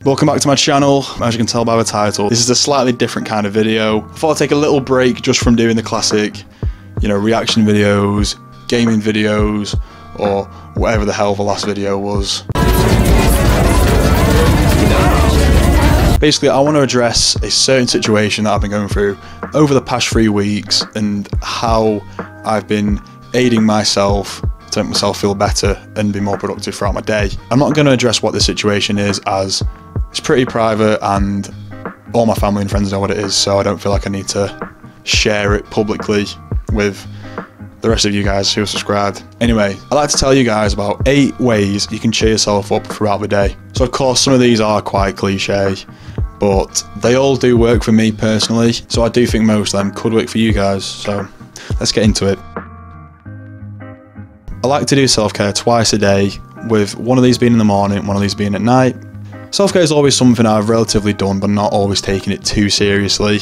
Welcome back to my channel. As you can tell by the title, this is a slightly different kind of video. I thought I'd take a little break just from doing the classic, reaction videos, gaming videos, or whatever the hell the last video was. Basically, I want to address a certain situation that I've been going through over the past 3 weeks and how I've been aiding myself to make myself feel better and be more productive throughout my day. I'm not going to address what the situation is, as it's pretty private and all my family and friends know what it is, so I don't feel like I need to share it publicly with the rest of you guys who have subscribed. Anyway, I'd like to tell you guys about 8 ways you can cheer yourself up throughout the day. So of course some of these are quite cliche, but they all do work for me personally, so I do think most of them could work for you guys, so let's get into it. I like to do self-care twice a day, with one of these being in the morning, one of these being at night. Self-care is always something I've relatively done, but not always taking it too seriously.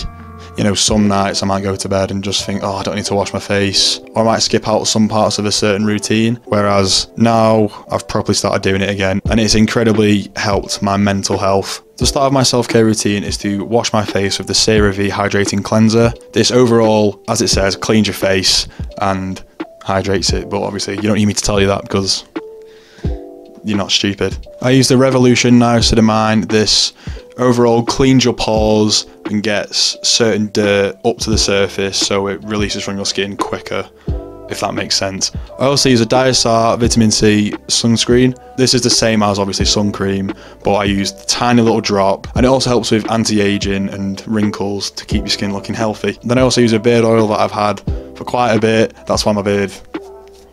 Some nights I might go to bed and just think, oh, I don't need to wash my face, or I might skip out some parts of a certain routine, whereas now I've properly started doing it again, and it's incredibly helped my mental health. The start of my self-care routine is to wash my face with the CeraVe Hydrating Cleanser. This overall, as it says, cleans your face and hydrates it, but obviously you don't need me to tell you that because you're not stupid. I use the Revolution niacinamide. This overall cleans your pores and gets certain dirt up to the surface, so it releases from your skin quicker, if that makes sense. I also use a Diasar Vitamin C sunscreen. This is the same as obviously sun cream, but I use a tiny little drop, and it also helps with anti-aging and wrinkles to keep your skin looking healthy. Then I also use a beard oil that I've had for quite a bit. That's why my beard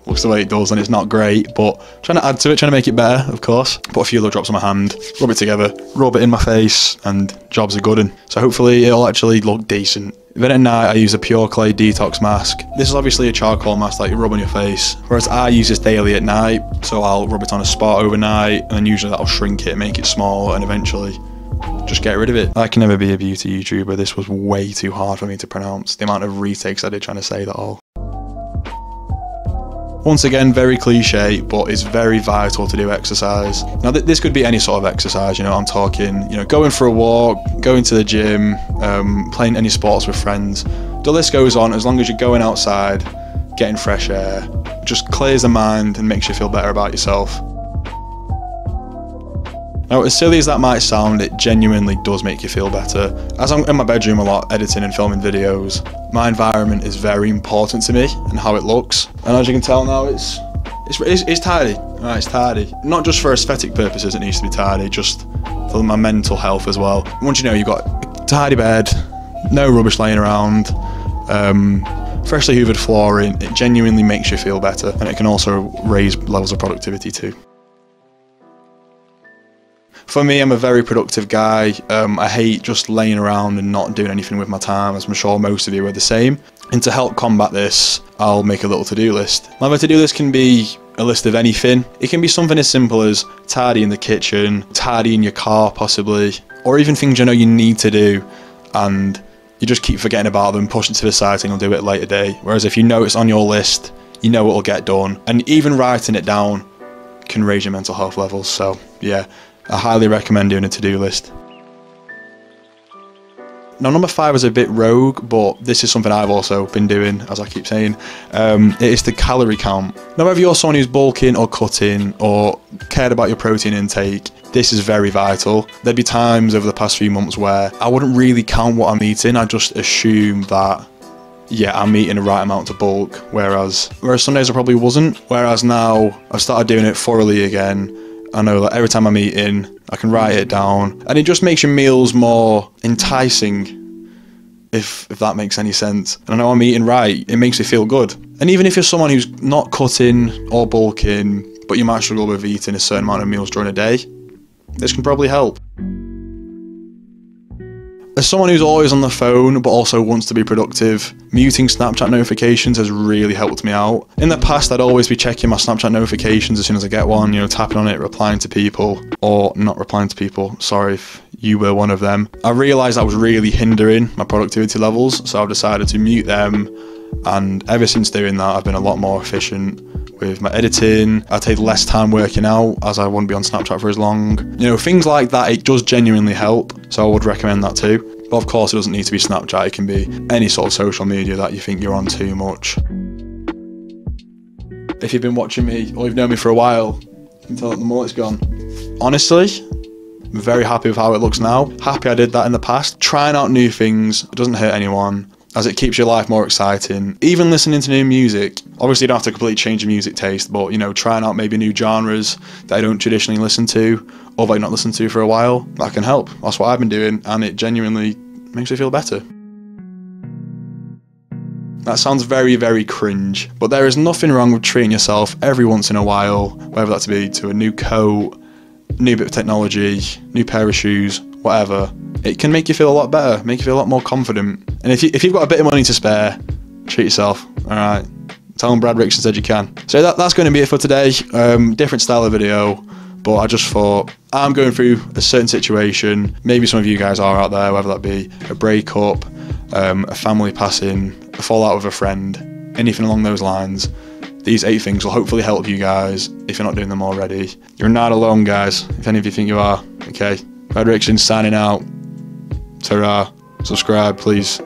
looks the way it does, and it's not great, but trying to add to it, trying to make it better, of course. Put a few little drops on my hand, rub it together, rub it in my face, and jobs are good. And so hopefully it'll actually look decent. Then at night I use a Pure Clay Detox Mask. This is obviously a charcoal mask that you rub on your face, whereas I use this daily at night, so I'll rub it on a spot overnight, and usually that'll shrink it, make it small, and eventually just get rid of it. I can never be a beauty YouTuber. This was way too hard for me to pronounce, the amount of retakes I did trying to say that all. Once again, very cliche, but it's very vital to do exercise. Now this could be any sort of exercise, I'm talking, going for a walk, going to the gym, playing any sports with friends. The list goes on. As long as you're going outside, getting fresh air, just clears the mind and makes you feel better about yourself. Now, as silly as that might sound, it genuinely does make you feel better. As I'm in my bedroom a lot, editing and filming videos, my environment is very important to me and how it looks. And as you can tell now, it's tidy. Right, it's tidy. Not just for aesthetic purposes, it needs to be tidy, just for my mental health as well. Once you've got a tidy bed, no rubbish laying around, freshly hoovered flooring, it genuinely makes you feel better, and it can also raise levels of productivity too. For me, I'm a very productive guy. I hate just laying around and not doing anything with my time, as I'm sure most of you are the same. And to help combat this, I'll make a little to-do list. Now, my to-do list can be a list of anything. It can be something as simple as tidying the kitchen, tidying your car possibly, or even things you need to do and you just keep forgetting about them, push it to the side and you'll do it later day. Whereas if you know it's on your list, it'll get done. And even writing it down can raise your mental health levels. So yeah, I highly recommend doing a to-do list. Now, number 5 is a bit rogue, but this is something I've also been doing, as I keep saying. It is the calorie count. Now, whether you're someone who's bulking or cutting or cared about your protein intake, this is very vital. There'd be times over the past few months where I wouldn't really count what I'm eating. I just assume that, yeah, I'm eating the right amount to bulk, whereas some days I probably wasn't. Whereas now I've started doing it thoroughly again. I know that every time I'm eating, I can write it down, and it just makes your meals more enticing, if that makes any sense. And I know I'm eating right, it makes me feel good. And even if you're someone who's not cutting or bulking, but you might struggle with eating a certain amount of meals during a day, this can probably help. As someone who's always on the phone but also wants to be productive, muting Snapchat notifications has really helped me out. In the past, I'd always be checking my Snapchat notifications as soon as I get one, tapping on it, replying to people, or not replying to people. Sorry if you were one of them. I realised that was really hindering my productivity levels, so I've decided to mute them, and ever since doing that, I've been a lot more efficient with my editing. I take less time working out as I wouldn't be on Snapchat for as long. You know, things like that, it does genuinely help. So I would recommend that too. But of course, it doesn't need to be Snapchat. It can be any sort of social media that you think you're on too much. If you've been watching me or you've known me for a while, you can tell that the mullet's gone. Honestly, I'm very happy with how it looks now. Happy I did that in the past. Trying out new things doesn't hurt anyone, as it keeps your life more exciting. Even listening to new music, obviously you don't have to completely change your music taste, but you know, trying out maybe new genres that I don't traditionally listen to, or that I've not listened to for a while, that can help. That's what I've been doing, and it genuinely makes me feel better. That sounds very, very cringe, but there is nothing wrong with treating yourself every once in a while, whether that be to a new coat, new bit of technology, new pair of shoes, whatever. It can make you feel a lot better, make you feel a lot more confident. And if you've got a bit of money to spare, treat yourself, alright? Tell them Brad Rixon said you can. So that's going to be it for today. Different style of video, but I just thought, I'm going through a certain situation, maybe some of you guys are out there, whether that be a breakup, a family passing, a fallout with a friend, anything along those lines. These 8 things will hopefully help you guys if you're not doing them already. You're not alone, guys, if any of you think you are, okay? Brad Rixon signing out. Ta-ra. Subscribe, please.